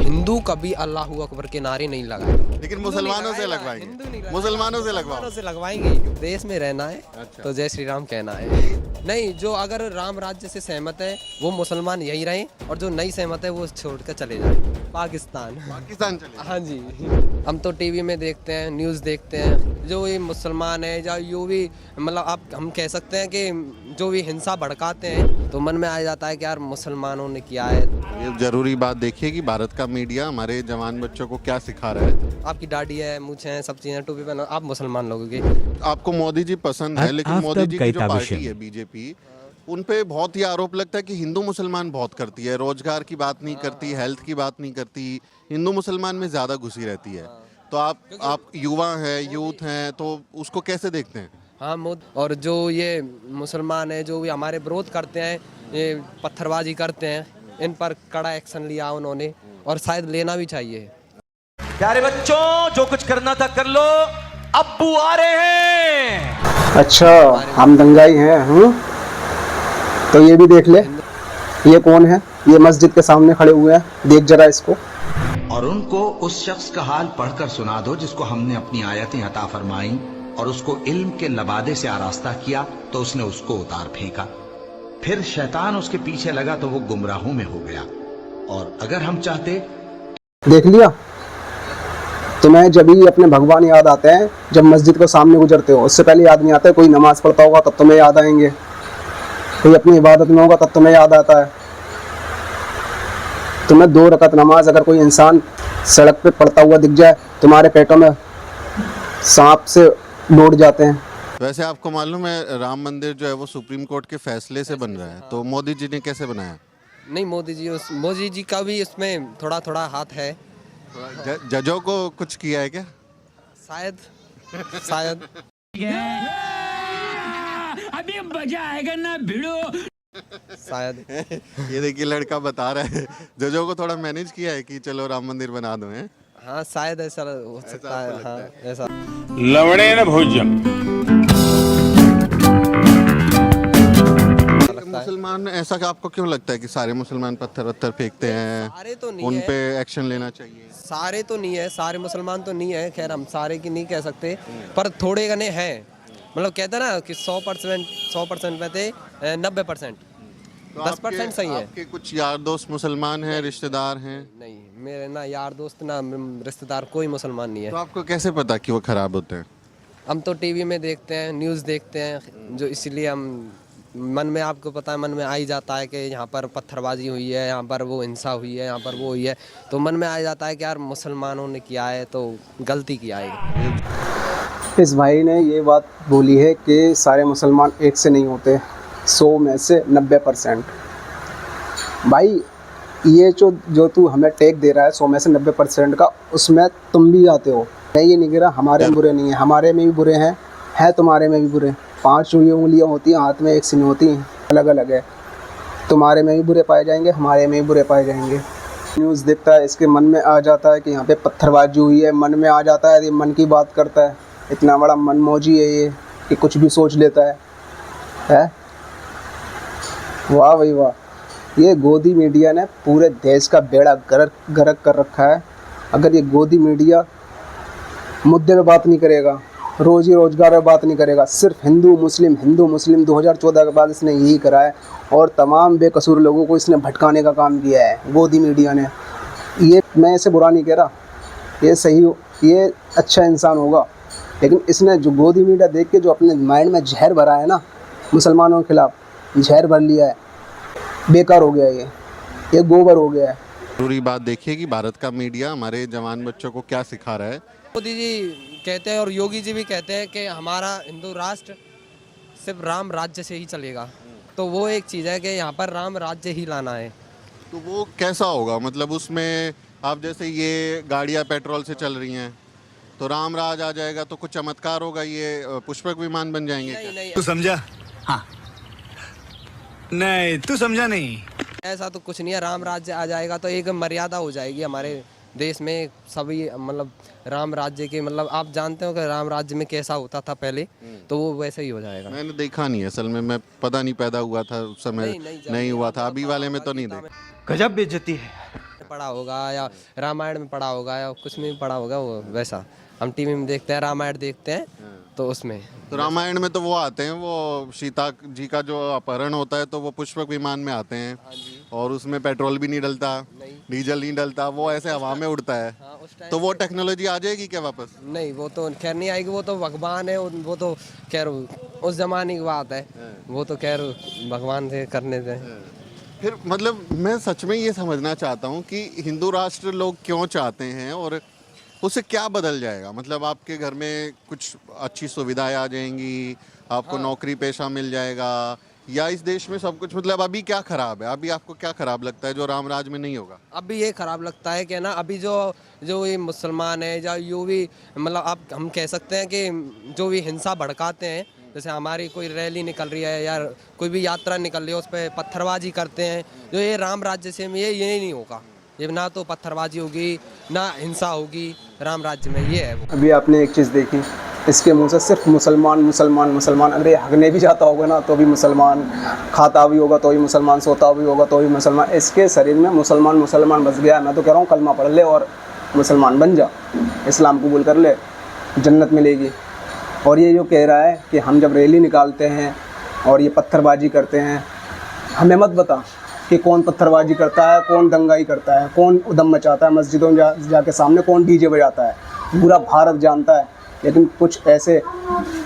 हिंदू कभी अल्लाह अकबर के नारे नहीं लगाए, लेकिन मुसलमानों से लगवाएंगे, मुसलमानों से लगवाएंगे। देश में रहना है तो जय श्री राम कहना है। नहीं, जो अगर राम राज्य से सहमत है वो मुसलमान यही रहे, और जो नहीं सहमत है वो छोड़कर चले जाए पाकिस्तान चले। हाँ जी, हम तो टीवी में देखते हैं, न्यूज़ देखते हैं, जो ये मुसलमान है या जो भी मतलब आप हम कह सकते हैं कि जो भी हिंसा भड़काते हैं, तो मन में आ जाता है कि यार मुसलमानों ने किया है। ये जरूरी बात देखिए कि भारत का मीडिया हमारे जवान बच्चों को क्या सिखा रहा है। आपकी दाढ़ी है, मूंछ है, सब चीज़ें, टोपी पहना, आप मुसलमान लोगों के। आपको मोदी जी पसंद है, लेकिन मोदी जी की जो पार्टी है बीजेपी, उन पे बहुत ही आरोप लगता है कि हिंदू मुसलमान बहुत करती है, रोजगार की बात नहीं करती, हेल्थ की बात नहीं करती, हिंदू मुसलमान में ज़्यादा घुसी रहती है। तो आप युवा हैं, यूथ हैं, तो उसको कैसे देखते हैं? हाँ, और जो ये मुसलमान है जो भी हमारे विरोध करते हैं, ये पत्थरबाजी करते हैं, इन पर कड़ा एक्शन लिया उन्होंने, और शायद लेना भी चाहिए। प्यारे बच्चों, जो कुछ करना था कर लो, अब्बू आ रहे हैं। अच्छा, हम दंगाई हैं। तो ये भी देख ले, ये कौन है? ये मस्जिद के सामने खड़े हुए हैं, देख जरा इसको। और उनको उस शख्स का हाल पढ़कर सुना दो जिसको हमने अपनी आयतें अता फरमाई और उसको इल्म के लबादे से आरास्ता किया तो उसने उसको उतार फेंका, फिर शैतान उसके पीछे लगा तो वो गुमराहों में हो गया। और अगर हम चाहते। देख लिया? तुम्हें जब ही अपने भगवान याद आते हैं जब मस्जिद को सामने गुजरते हो, उससे पहले याद नहीं आता है। कोई नमाज पढ़ता होगा तब तुम्हें याद आएंगे, कोई अपनी इबादत में होगा तब तुम्हें याद आता है। तुम्हें 2 रकात नमाज अगर कोई इंसान सड़क पे पड़ता हुआ दिख जाए, तुम्हारे पेटों में सांप से लौट जाते हैं। वैसे आपको मालूम है राम मंदिर जो है वो सुप्रीम कोर्ट के फैसले से बन रहा है, तो मोदी जी ने कैसे बनाया? नहीं, मोदी जी का भी इसमें थोड़ा थोड़ा हाथ है। जजों को कुछ किया है क्या? शायद अभी मजा आएगा ना भिड़ो। शायद ये देखिए लड़का बता रहा है, जजों को थोड़ा मैनेज किया है कि चलो राम मंदिर बना दो। हैं हाँ, शायद ऐसा हो सकता है। हाँ, ऐसा लवड़े न भोजन। मुसलमान ऐसा कि आपको क्यों लगता है कि सारे मुसलमान पत्थर फेंकते हैं? सारे तो नहीं उन है, पे एक्शन लेना चाहिए। सारे तो नहीं है, सारे मुसलमान तो नहीं है, खैर हम सारे की नहीं कह सकते, पर थोड़े गने हैं। मतलब कहते हैं ना कि 100% में थे 90%, 10% सही है। आपके कुछ यार दोस्त मुसलमान हैं, रिश्तेदार हैं? नहीं, मेरे ना यार दोस्त ना रिश्तेदार कोई मुसलमान नहीं है। तो आपको कैसे पता कि वो खराब होते हैं? हम तो टीवी में देखते हैं, न्यूज़ देखते हैं, जो इसलिए हम मन में, आपको पता है, मन में आ ही जाता है कि यहाँ पर पत्थरबाजी हुई है, यहाँ पर वो हिंसा हुई है, यहाँ पर वो हुई है, तो मन में आ जाता है कि यार मुसलमानों ने किया है तो गलती किया है। इस भाई ने ये बात बोली है कि सारे मुसलमान एक से नहीं होते, 100 में से 90%। भाई ये जो तू हमें टेक दे रहा है 100 में से 90% का, उसमें तुम भी आते हो। मैं ये नहीं कह रहा हमारे में बुरे नहीं है, हमारे में भी बुरे हैं तुम्हारे में भी बुरे। 5 उंगलियाँ होती हैं हाथ में, एक से नहीं होती, अलग अलग है। तुम्हारे में भी बुरे पाए जाएंगे, हमारे में भी बुरे पाए जाएंगे। न्यूज़ देखता है, इसके मन में आ जाता है कि यहाँ पे पत्थरबाजी हुई है, मन में आ जाता है, ये मन की बात करता है। इतना बड़ा मनमौजी है ये कि कुछ भी सोच लेता है? वाह भाई वाह, ये गोदी मीडिया ने पूरे देश का बेड़ा गर्क कर रखा है। अगर ये गोदी मीडिया मुद्दे पे बात नहीं करेगा, रोजी रोजगार पे बात नहीं करेगा, सिर्फ हिंदू मुस्लिम 2014 के बाद इसने यही करा है, और तमाम बेकसूर लोगों को इसने भटकाने का काम किया है गोदी मीडिया ने। ये मैं इसे बुरा नहीं कह रहा, ये सही, ये अच्छा इंसान होगा, लेकिन इसने जो गोदी मीडिया देख के जो अपने माइंड में जहर भरा है ना, मुसलमानों के खिलाफ जहर भर लिया है, बेकार हो गया ये गोबर हो गया है। जरूरी बात देखिए कि भारत का मीडिया हमारे जवान बच्चों को क्या सिखा रहा है। मोदी जी कहते हैं और योगी जी भी कहते हैं कि हमारा हिंदू राष्ट्र सिर्फ राम राज्य से ही चलेगा, तो वो एक चीज़ है कि यहाँ पर राम राज्य ही लाना है। तो वो कैसा होगा? मतलब उसमें आप जैसे ये गाड़ियाँ पेट्रोल से चल रही हैं, तो राम राज आ जाएगा तो कुछ चमत्कार होगा, ये पुष्पक विमान बन जाएंगे? नहीं, तू समझा? हाँ नहीं, तू समझा नहीं। ऐसा तो कुछ नहीं है। राम राज्य आ जाएगा तो एक मर्यादा हो जाएगी हमारे देश में, सभी मतलब राम राज्य के, मतलब आप जानते हो कि राम राज्य में कैसा होता था पहले, तो वो वैसे ही हो जाएगा। मैंने देखा नहीं है असल में, मैं पता नहीं पैदा हुआ था उस समय, नहीं हुआ था, अभी वाले में तो नहीं देखा। गजब बेइज्जती है। पढ़ा होगा या रामायण में पढ़ा होगा या कुछ में भी पढ़ा होगा, वो वैसा हम टीवी में देखते हैं, रामायण देखते हैं तो उसमें। तो रामायण में तो वो आते हैं, वो सीता जी का जो अपहरण होता है तो वो पुष्पक विमान में आते हैं और उसमें पेट्रोल भी नहीं डलता, डीजल नहीं डलता, वो ऐसे हवा में उड़ता है। तो वो टेक्नोलॉजी आ जाएगी क्या वापस? नहीं, वो तो खैर नहीं आएगी, वो तो भगवान है, वो तो खैर उस जमाने की बात है, वो तो खैर भगवान से करने थे। फिर मतलब मैं सच में ये समझना चाहता हूँ कि हिंदू राष्ट्र लोग क्यों चाहते हैं और उससे क्या बदल जाएगा? मतलब आपके घर में कुछ अच्छी सुविधाएं आ जाएंगी, आपको नौकरी पेशा मिल जाएगा, या इस देश में सब कुछ, मतलब अभी क्या खराब है? अभी आपको क्या खराब लगता है जो राम राज में नहीं होगा? अभी ये खराब लगता है कि ना, अभी जो जो ये मुसलमान है या यो भी, मतलब आप हम कह सकते हैं कि जो भी हिंसा भड़काते हैं, जैसे हमारी कोई रैली निकल रही है या कोई भी यात्रा निकल रही है उस पर पत्थरबाजी करते हैं, जो ये राम राज्य से में ये नहीं होगा, ये ना तो पत्थरबाजी होगी ना हिंसा होगी राम राज्य में, ये है वो। अभी आपने एक चीज़ देखी, इसके मुंह से सिर्फ मुसलमान मुसलमान मुसलमान, अगर ये हगने भी जाता होगा ना तो भी मुसलमान, खाता भी होगा तो भी मुसलमान, सोता भी होगा तो भी मुसलमान, इसके शरीर में मुसलमान मुसलमान बस गया। मैं तो कह रहा हूँ कलमा पढ़ ले और मुसलमान बन जा, इस्लाम कबूल कर ले, जन्नत मिलेगी। और ये जो कह रहा है कि हम जब रैली निकालते हैं और ये पत्थरबाजी करते हैं, हमें मत बता कि कौन पत्थरबाजी करता है, कौन दंगाई करता है, कौन उदम मचाता है मस्जिदों में जाके सामने, कौन डीजे बजाता है, पूरा भारत जानता है। लेकिन कुछ ऐसे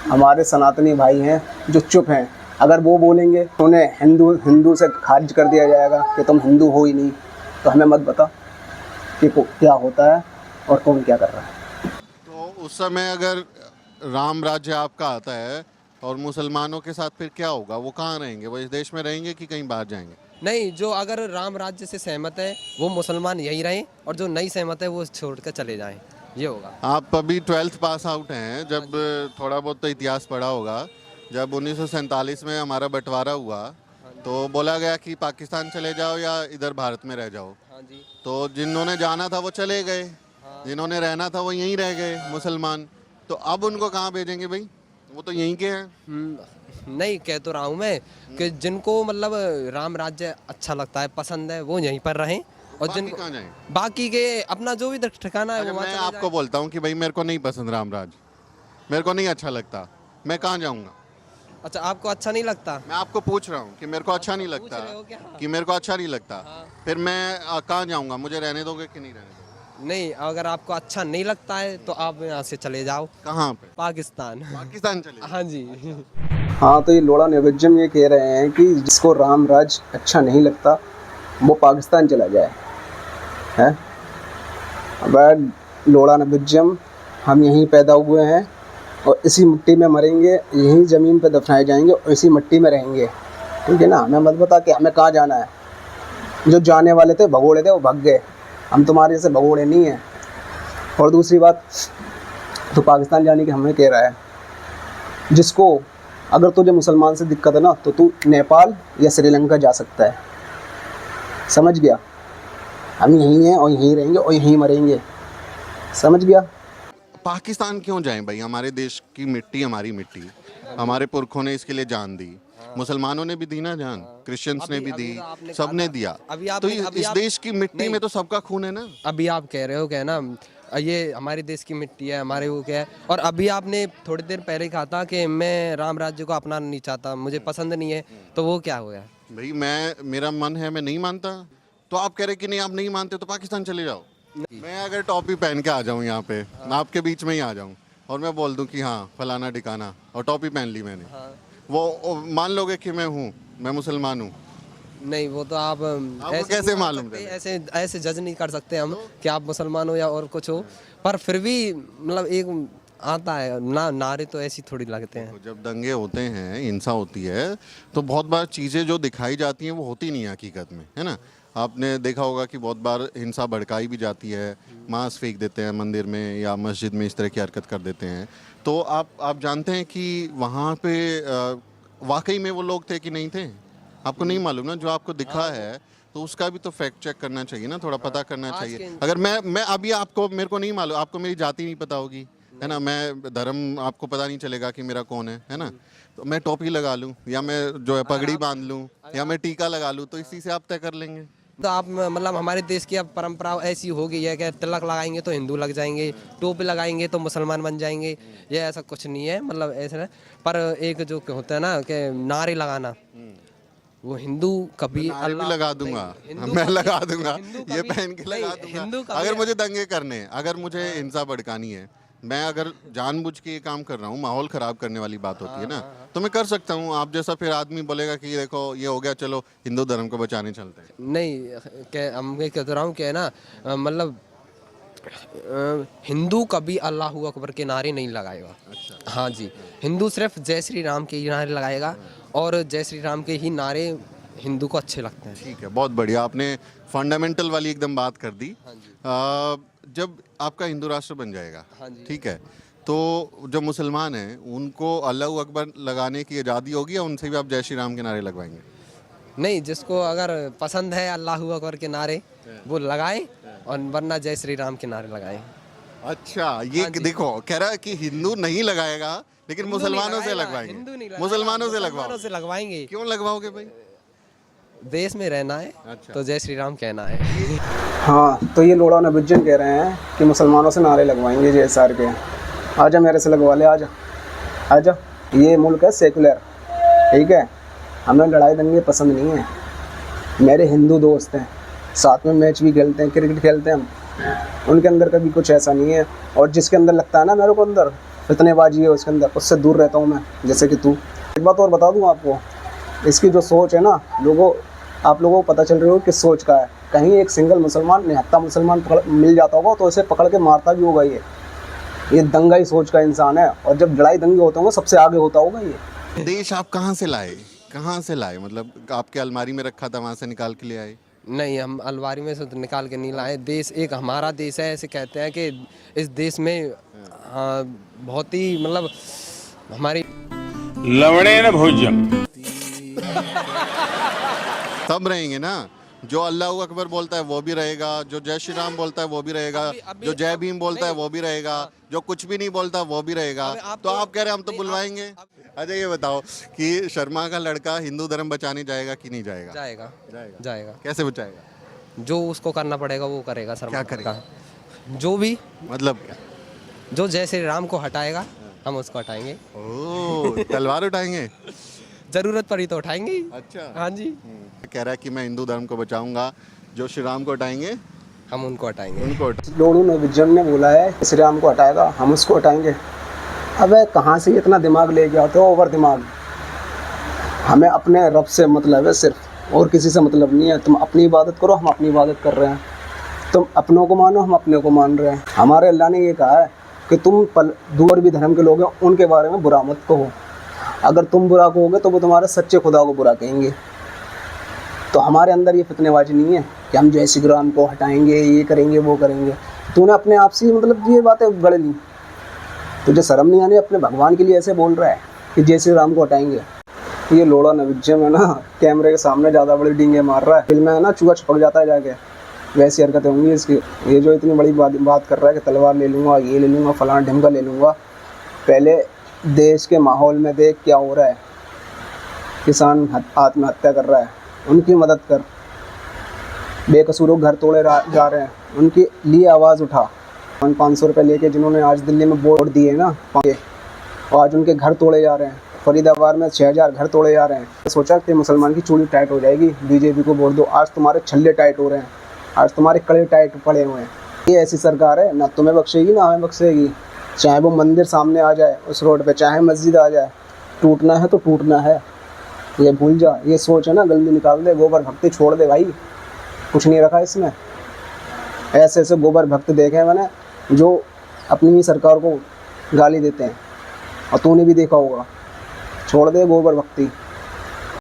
हमारे सनातनी भाई हैं जो चुप हैं, अगर वो बोलेंगे तो उन्हें हिंदू से खारिज कर दिया जाएगा कि तुम हिंदू हो ही नहीं। तो हमें मत बता कि क्या होता है और कौन क्या कर रहा है। तो उस समय अगर राम राज्य आपका आता है और मुसलमानों के साथ फिर क्या होगा? वो कहाँ रहेंगे? वो इस देश में रहेंगे कि कहीं बाहर जाएंगे? नहीं, जो अगर राम राज्य से सहमत है वो मुसलमान यहीं रहें और जो नहीं सहमत है वो छोड़ कर चले जाएं, ये होगा। आप अभी 12th पास आउट हैं, जब थोड़ा बहुत तो इतिहास पढ़ा होगा, जब 1947 में हमारा बंटवारा हुआ तो बोला गया कि पाकिस्तान चले जाओ या इधर भारत में रह जाओ। हाँ जी। तो जिन्होंने जाना था वो चले गए, जिन्होंने रहना था वो यहीं रह गए मुसलमान। तो अब उनको कहाँ भेजेंगे भाई? वो तो यहीं के हैं। नहीं, कह तो रहा हूँ मैं कि जिनको मतलब राम राज्य अच्छा लगता है, पसंद है, वो यहीं पर रहें और बाकी जिनको कहाँ जाएं? बाकी के अपना जो भी ठिकाना है अच्छा, वो वहाँ मैं चले आपको बोलता हूँ कि भाई मेरे को नहीं पसंद राम राज, मेरे को नहीं अच्छा लगता, मैं कहाँ जाऊँगा? जाएं। अच्छा, आपको अच्छा नहीं लगता? मैं आपको पूछ रहा हूँ कि मेरे को अच्छा नहीं लगता, रहे हो क्या? कि मेरे को अच्छा नहीं लगता, फिर मैं कहाँ जाऊँगा? मुझे रहने दोगे कि नहीं रहने दोगे? नहीं, अगर आपको अच्छा नहीं लगता है तो आप यहाँ से चले जाओ। कहाँ पे? पाकिस्तान। पाकिस्तान चले जाओ। हाँ जी। हाँ, तो ये लोड़ा निबज्जम ये कह रहे हैं कि जिसको राम राज अच्छा नहीं लगता वो पाकिस्तान चला जाए, है? अब लोड़ा निबज्जम, हम यहीं पैदा हुए हैं और इसी मिट्टी में मरेंगे, यहीं ज़मीन पे दफनाए जाएंगे और इसी मिट्टी में रहेंगे, ठीक है ना? हमें मत बता कि हमें कहाँ जाना है। जो जाने वाले थे भगोड़े थे वो भाग गए, हम तुम्हारे जैसे भगोड़े नहीं हैं। और दूसरी बात, तो पाकिस्तान जाने की हमें कह रहा है, जिसको अगर तुझे मुसलमान से दिक्कत है ना तो तू नेपाल या श्रीलंका जा सकता है, समझ गया? हम यहीं हैं और यहीं रहेंगे और यहीं मरेंगे, समझ गया? पाकिस्तान क्यों जाएं भाई? हमारे देश की मिट्टी हमारी मिट्टी, हमारे पुरखों ने इसके लिए जान दी, मुसलमानों ने भी दी ना जान, क्रिश्चियंस ने भी दी, सबने दिया। तो इस देश की मिट्टी में तो सबका खून है ना। अभी आप कह रहे हो क्या ना, ये हमारे देश की मिट्टी है, हमारे वो क्या है, और अभी आपने थोड़ी देर पहले कहा था कि मैं राम राज्य को अपनाना नहीं चाहता, मुझे पसंद नहीं है, तो वो क्या हो गया? भाई मेरा मन है, मैं नहीं मानता, तो आप कह रहे कि नहीं आप नहीं मानते तो पाकिस्तान चले जाओ। मैं अगर टोपी पहन के आ जाऊँ यहाँ पे, मैं आपके बीच में ही आ जाऊँ और मैं बोल दूँ कि हाँ फलाना ठिकाना, और टोपी पहन ली मैंने, वो मान लोगे कि मैं हूँ, मैं मुसलमान हूँ? नहीं, वो तो आप आपको कैसे मालूम? ऐसे ऐसे जज नहीं कर सकते हम कि आप मुसलमान हो या और कुछ हो, पर फिर भी मतलब एक आता है ना, नारे तो ऐसी थोड़ी लगते हैं। जब दंगे होते हैं, हिंसा होती है, तो बहुत बार चीज़ें जो दिखाई जाती हैं वो होती नहीं है हकीकत में, है ना? आपने देखा होगा कि बहुत बार हिंसा भड़काई भी जाती है, मांस फेंक देते हैं मंदिर में या मस्जिद में, इस तरह की हरकत कर देते हैं। तो आप जानते हैं कि वहाँ पे वाकई में वो लोग थे कि नहीं थे? आपको नहीं मालूम ना, जो आपको दिखा है तो उसका भी तो फैक्ट चेक करना चाहिए ना, थोड़ा पता करना चाहिए। अगर मैं अभी आपको, मेरे को नहीं मालूम, आपको मेरी जाति नहीं पता होगी, है ना, मैं धर्म आपको पता नहीं चलेगा कि मेरा कौन है ना, तो मैं टोपी लगा लूं या मैं जो है पगड़ी बांध लूं या मैं टीका लगा लूं, तो इसी से आप तय कर लेंगे। तो आप मतलब हमारे देश की अब परंपरा ऐसी हो गई है कि तिलक लगाएंगे तो हिंदू लग जाएंगे, टोपी लगाएंगे तो मुसलमान बन जाएंगे। ये ऐसा कुछ नहीं है, मतलब ऐसा है। पर एक जो होता है ना कि नारे लगाना, वो हिंदू कभी नारे भी लगा दूंगा, मैं लगा दूंगा, ये पहन के लगा दूंगा। अगर मुझे दंगे करने, अगर मुझे हिंसा भड़कानी है, मैं अगर जानबूझ के ये काम कर रहा हूँ, माहौल खराब करने वाली बात होती है ना, तो मैं कर सकता हूँ। आप जैसा फिर आदमी बोलेगा कि देखो ये हो गया, चलो हिंदू धर्म को बचाने चलते हैं। नहीं, क्या मैं कह रहा हूँ क्या है ना, मतलब हिंदू कभी अल्लाह अकबर के नारे नहीं लगाएगा। अच्छा। हाँ जी, हिंदू सिर्फ जय श्री राम के ही नारे लगाएगा, और जय श्री राम के ही नारे हिंदू को अच्छे लगते हैं। ठीक है, बहुत बढ़िया, आपने फंडामेंटल वाली एकदम बात कर दी। जब आपका हिंदू राष्ट्र बन जाएगा, ठीक है, तो जो मुसलमान हैं उनको अल्लाह अकबर लगाने की आज़ादी होगी, या उनसे भी आप जय श्री राम के नारे लगवाएंगे? नहीं, जिसको अगर पसंद है अल्लाह अकबर के नारे वो लगाए, और वरना जय श्री राम के नारे लगाए। अच्छा, ये देखो कह रहा है कि हिंदू नहीं लगाएगा, लेकिन मुसलमानों से लगवाएंगे। मुसलमानों से लगवाएंगे। क्यों लगवाओगे भाई? देश में रहना है। अच्छा। तो जय श्री राम कहना है। हाँ, तो ये लोड़ा नबुज्जन कह रहे हैं कि मुसलमानों से नारे लगवाएंगे JSR के। आजा मेरे से लगवा ले, आजा आजा। ये मुल्क है सेकुलर, ठीक है, हमें लड़ाई दंगे पसंद नहीं है। मेरे हिंदू दोस्त हैं, साथ में मैच भी खेलते हैं, क्रिकेट खेलते हैं हम, उनके अंदर कभी कुछ ऐसा नहीं है। और जिसके अंदर लगता है ना मेरे को अंदर फितनेबाजी है, उसके अंदर, उससे दूर रहता हूँ मैं। जैसे कि तू, एक बात और बता दूँ आपको, इसकी जो सोच है ना, आप लोगों को पता चल रही हो किस सोच का है। कहीं एक सिंगल मुसलमान, निहत्ता मुसलमान मिल जाता होगा तो इसे पकड़ के मारता भी होगा। ये दंगाई सोच का इंसान है, और जब लड़ाई दंगे होते होंगे सबसे आगे होता होगा ये। देश आप कहाँ से लाए? कहाँ से लाए? मतलब आपके अलमारी में रखा था, वहाँ से निकाल के ले आए? नहीं, हम अलमारी में से तो निकाल के नहीं लाए। देश एक हमारा देश है, ऐसे कहते हैं कि इस देश में बहुत ही मतलब हमारी लवणे न भोजन सब रहेंगे ना। जो अल्लाह अकबर बोलता है वो भी रहेगा, जो जय श्री राम बोलता है वो भी रहेगा, जो जय भीम बोलता है वो भी रहेगा, जो कुछ भी नहीं बोलता वो भी रहेगा। तो आप कह रहे हैं हम तो बुलवाएंगे। अच्छा, ये बताओ कि शर्मा का लड़का हिंदू धर्म बचाने जाएगा कि नहीं जाएगा? जाएगा। जाएगा। कैसे बचाएगा? जो उसको करना पड़ेगा वो करेगा। शर्मा क्या करेगा? जो भी, मतलब क्या? जो जय श्री राम को हटाएगा हम उसको हटाएंगे। ओह, तलवार उठाएंगे? जरूरत पड़ी तो उठाएंगे। अच्छा। हाँ जी। कह रहा है कि मैं हिंदू धर्म को बचाऊंगा, जो श्री राम को हटाएंगे हम उनको हटाएंगे। लोड़ू नबुज्जन ने बोला है श्री राम को हटाएगा, हम उसको हटाएंगे। अबे कहाँ से इतना दिमाग ले गया हो, ओवर दिमाग। हमें अपने रब से मतलब है सिर्फ, और किसी से मतलब नहीं है। तुम अपनी इबादत करो, हम अपनी इबादत कर रहे हैं। तुम अपनों को मानो, हम अपने को मान रहे हैं। हमारे अल्लाह ने ये कहा है कि तुम दूसरे भी धर्म के लोग हैं उनके बारे में बुरा मत कहो। अगर तुम बुरा कहोगे तो वो तुम्हारे सच्चे खुदा को बुरा कहेंगे। तो हमारे अंदर ये फितनेबाजी नहीं है कि हम जय श्री राम को हटाएंगे, ये करेंगे, वो करेंगे। तूने अपने आप से मतलब ये बातें गढ़ ली। तुझे शर्म नहीं आनी? अपने भगवान के लिए ऐसे बोल रहा है कि जय श्री राम को हटाएंगे। ये लोड़ा नबुज्जम है ना, कैमरे के सामने ज़्यादा बड़ी डींगे मार रहा है। फिल्म में है ना, चूहा छपक जाता है जाके, वैसी हरकतें होंगी इसकी। ये जो इतनी बड़ी बात कर रहा है कि तलवार ले लूँगा, ये ले लूँगा, फलाना ढिमका ले लूँगा। पहले देश के माहौल में देख क्या हो रहा है। किसान आत्महत्या कर रहा है, उनकी मदद कर। बेकसूरों घर तोड़े जा रहे हैं, उनके लिए आवाज़ उठा। 500 रुपये लेके जिन्होंने आज दिल्ली में वोट दिए ना, और आज उनके घर तोड़े जा रहे हैं। फरीदाबाद में 6000 घर तोड़े जा रहे हैं। सोचा कि मुसलमान की चूड़ी टाइट हो जाएगी, बीजेपी को वोट दो। आज तुम्हारे छल्ले टाइट हो रहे हैं, आज तुम्हारे कड़े टाइट पड़े हुए हैं। ये ऐसी सरकार है, ना तुम्हें बख्शेगी ना हमें बख्शेगी। चाहे वो मंदिर सामने आ जाए उस रोड पे, चाहे मस्जिद आ जाए, टूटना है तो टूटना है। ये भूल जा, ये सोच है ना, जल्दी निकाल दे। गोबर भक्ति छोड़ दे भाई, कुछ नहीं रखा इसमें। ऐसे ऐसे गोबर भक्त देखे मैंने जो अपनी ही सरकार को गाली देते हैं, और तूने भी देखा होगा। छोड़ दे गोबर भक्ति।